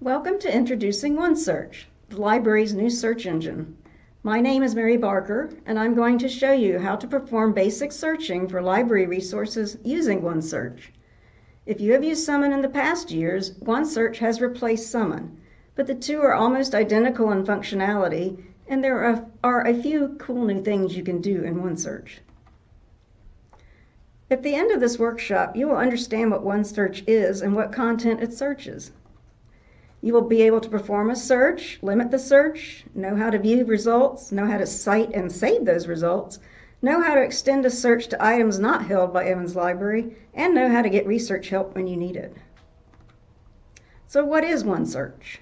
Welcome to Introducing OneSearch, the library's new search engine. My name is Mary Barker, and I'm going to show you how to perform basic searching for library resources using OneSearch. If you have used Summon in the past years, OneSearch has replaced Summon, but the two are almost identical in functionality, and there are a few cool new things you can do in OneSearch. At the end of this workshop, you will understand what OneSearch is and what content it searches. You will be able to perform a search, limit the search, know how to view results, know how to cite and save those results, know how to extend a search to items not held by Evans Library, and know how to get research help when you need it. So what is OneSearch?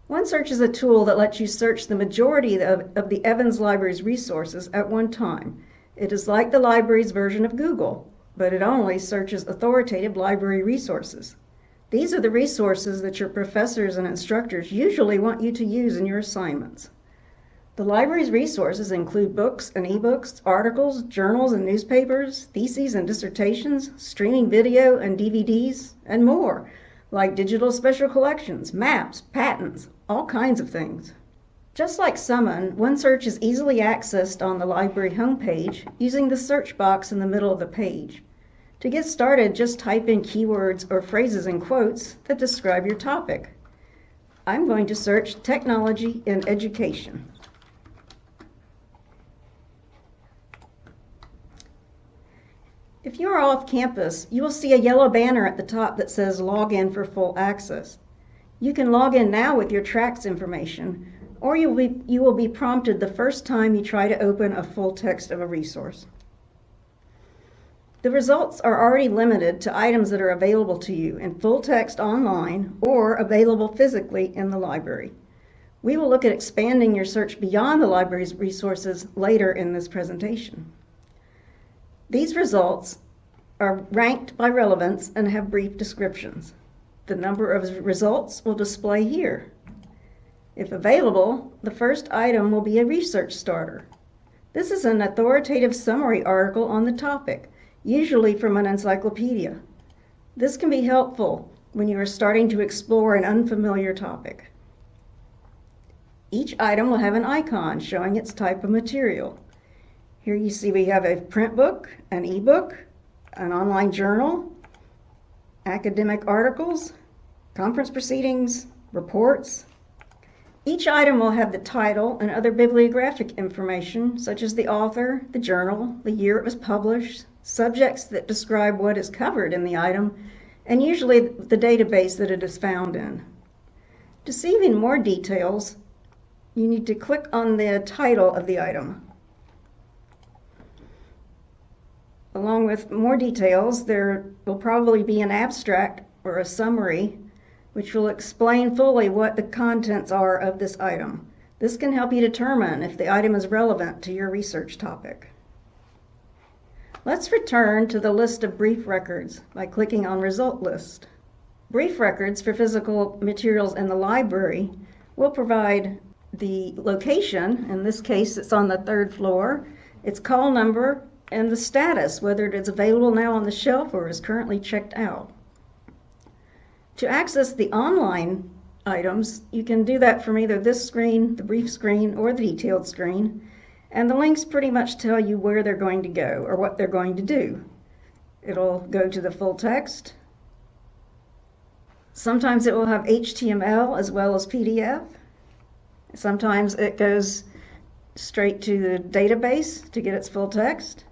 OneSearch is a tool that lets you search the majority of the Evans Library's resources at one time. It is like the library's version of Google, but it only searches authoritative library resources. These are the resources that your professors and instructors usually want you to use in your assignments. The library's resources include books and ebooks, articles, journals and newspapers, theses and dissertations, streaming video and DVDs, and more, like digital special collections, maps, patents, all kinds of things. Just like Summon, OneSearch is easily accessed on the library homepage using the search box in the middle of the page. To get started, just type in keywords or phrases in quotes that describe your topic. I'm going to search technology in education. If you are off campus, you will see a yellow banner at the top that says Log in for full access. You can log in now with your tracks information, or you will be prompted the first time you try to open a full text of a resource. The results are already limited to items that are available to you in full text online or available physically in the library. We will look at expanding your search beyond the library's resources later in this presentation. These results are ranked by relevance and have brief descriptions. The number of results will display here. If available, the first item will be a research starter. This is an authoritative summary article on the topic, usually from an encyclopedia. This can be helpful when you are starting to explore an unfamiliar topic. Each item will have an icon showing its type of material. Here you see we have a print book, an ebook, an online journal, academic articles, conference proceedings, reports. Each item will have the title and other bibliographic information, such as the author, the journal, the year it was published, subjects that describe what is covered in the item, and usually the database that it is found in. To see even more details, you need to click on the title of the item. Along with more details, there will probably be an abstract or a summary which will explain fully what the contents are of this item. This can help you determine if the item is relevant to your research topic. Let's return to the list of brief records by clicking on Result List. Brief records for physical materials in the library will provide the location, in this case it's on the 3rd floor, its call number, and the status, whether it is available now on the shelf or is currently checked out. To access the online items, you can do that from either this screen, the brief screen, or the detailed screen, and the links pretty much tell you where they're going to go or what they're going to do. It'll go to the full text. Sometimes it will have HTML as well as PDF. Sometimes it goes straight to the database to get its full text.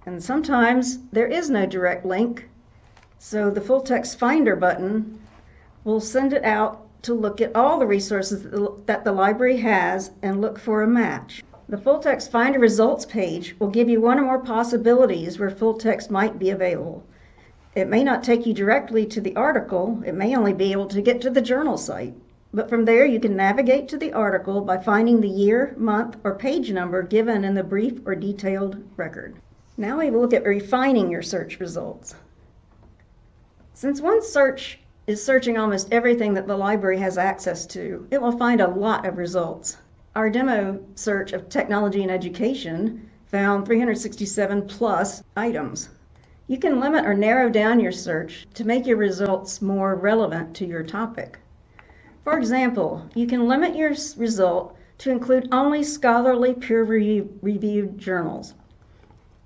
And sometimes there is no direct link, so the full text finder button will send it out to look at all the resources that the library has and look for a match. The full text finder results page will give you one or more possibilities where full text might be available. It may not take you directly to the article, it may only be able to get to the journal site. But from there you can navigate to the article by finding the year, month, or page number given in the brief or detailed record. Now we will look at refining your search results. Since OneSearch is searching almost everything that the library has access to, it will find a lot of results. Our demo search of technology and education found 367 plus items. You can limit or narrow down your search to make your results more relevant to your topic. For example, you can limit your result to include only scholarly peer-reviewed journals.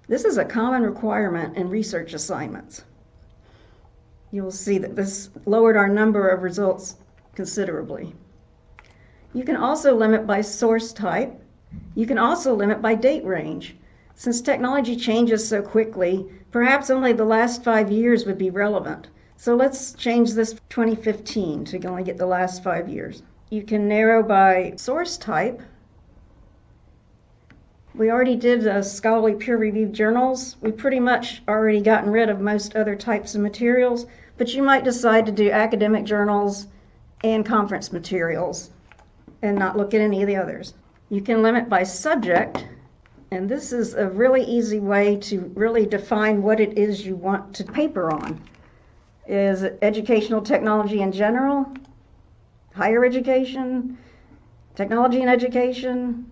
This is a common requirement in research assignments. You will see that this lowered our number of results considerably. You can also limit by source type. You can also limit by date range. Since technology changes so quickly, perhaps only the last 5 years would be relevant. So let's change this to 2015 so you can only get the last 5 years. You can narrow by source type. We already did scholarly peer-reviewed journals. We've pretty much already gotten rid of most other types of materials, but you might decide to do academic journals and conference materials and not look at any of the others. You can limit by subject, and this is a really easy way to really define what it is you want to paper on. Is it educational technology in general, higher education, technology and education,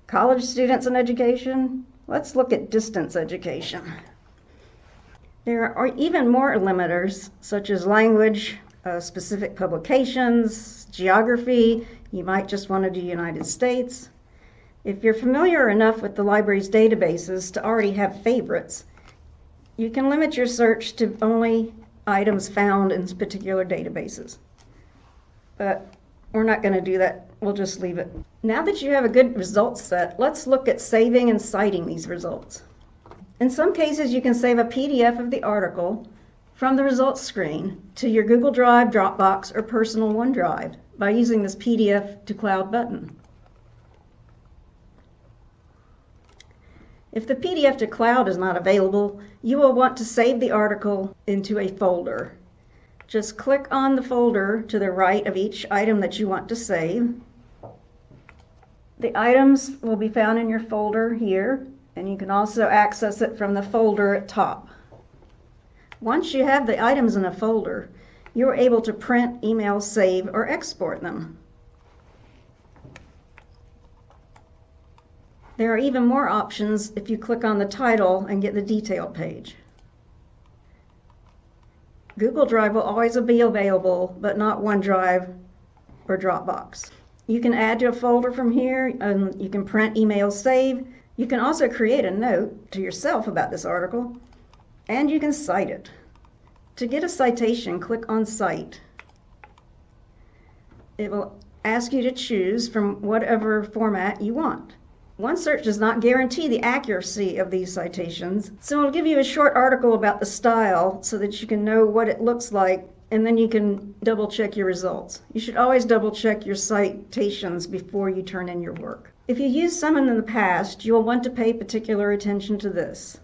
college students and education? Let's look at distance education. There are even more limiters, such as language, specific publications, geography. You might just want to do United States. If you're familiar enough with the library's databases to already have favorites, you can limit your search to only items found in particular databases. But we're not going to do that. We'll just leave it. Now that you have a good result set, let's look at saving and citing these results. In some cases, you can save a PDF of the article from the results screen to your Google Drive, Dropbox, or personal OneDrive by using this PDF to Cloud button. If the PDF to Cloud is not available, you will want to save the article into a folder. Just click on the folder to the right of each item that you want to save. The items will be found in your folder here, and you can also access it from the folder at top. Once you have the items in a folder, you're able to print, email, save, or export them. There are even more options if you click on the title and get the detail page. Google Drive will always be available, but not OneDrive or Dropbox. You can add to a folder from here, and you can print, email, save. You can also create a note to yourself about this article, and you can cite it. To get a citation, click on Cite. It will ask you to choose from whatever format you want. OneSearch does not guarantee the accuracy of these citations, so it'll give you a short article about the style so that you can know what it looks like, and then you can double check your results. You should always double check your citations before you turn in your work. If you used some in the past, you will want to pay particular attention to this.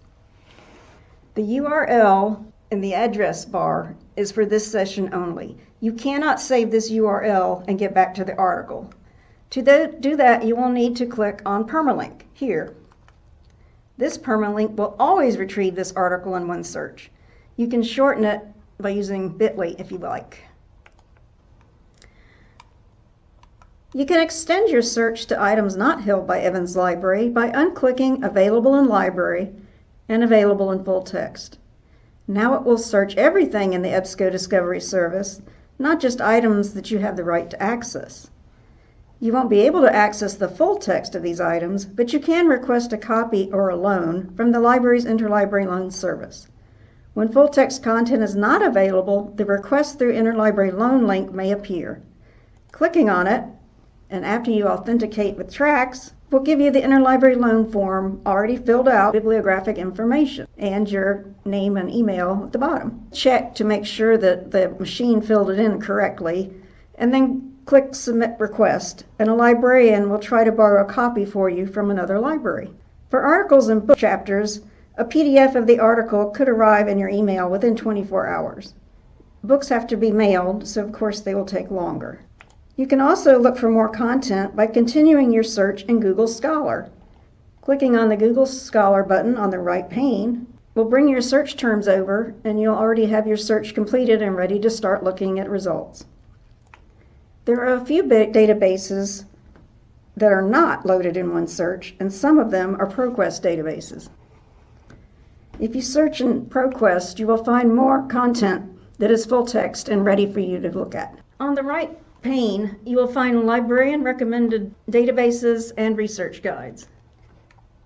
The URL in the address bar is for this session only. You cannot save this URL and get back to the article. To do that, you will need to click on Permalink here. This permalink will always retrieve this article in OneSearch. You can shorten it by using bit.ly if you like. You can extend your search to items not held by Evans Library by unclicking Available in Library and Available in Full Text. Now it will search everything in the EBSCO Discovery Service, not just items that you have the right to access. You won't be able to access the full text of these items, but you can request a copy or a loan from the library's Interlibrary Loan Service. When full text content is not available, the Request through Interlibrary Loan link may appear. Clicking on it, and after you authenticate with Trax, will give you the Interlibrary Loan form already filled out, bibliographic information, and your name and email at the bottom. Check to make sure that the machine filled it in correctly, and then click Submit Request, and a librarian will try to borrow a copy for you from another library. For articles and book chapters, a PDF of the article could arrive in your email within 24 hours. Books have to be mailed, so of course they will take longer. You can also look for more content by continuing your search in Google Scholar. Clicking on the Google Scholar button on the right pane will bring your search terms over, and you'll already have your search completed and ready to start looking at results. There are a few databases that are not loaded in OneSearch, and some of them are ProQuest databases. If you search in ProQuest, you will find more content that is full text and ready for you to look at. On the right pane, you will find librarian recommended databases and research guides.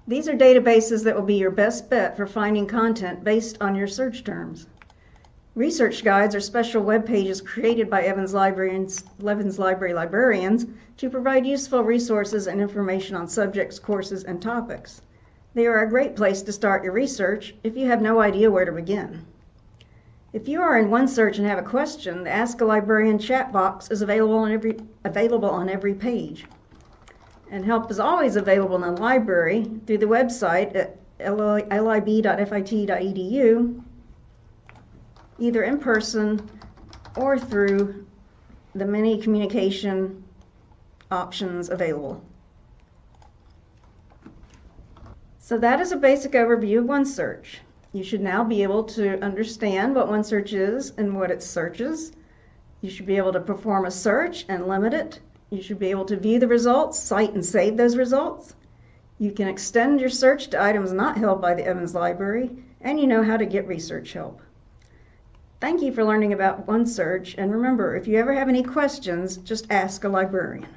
These are databases that will be your best bet for finding content based on your search terms. Research guides are special web pages created by Evans Library librarians to provide useful resources and information on subjects, courses, and topics. They are a great place to start your research if you have no idea where to begin. If you are in OneSearch and have a question, the Ask a Librarian chat box is available on every page. And help is always available in the library through the website at lib.fit.edu, either in person or through the many communication options available. So that is a basic overview of OneSearch. You should now be able to understand what OneSearch is and what it searches. You should be able to perform a search and limit it. You should be able to view the results, cite and save those results. You can extend your search to items not held by the Evans Library, and you know how to get research help. Thank you for learning about OneSearch, and remember, if you ever have any questions, just ask a librarian.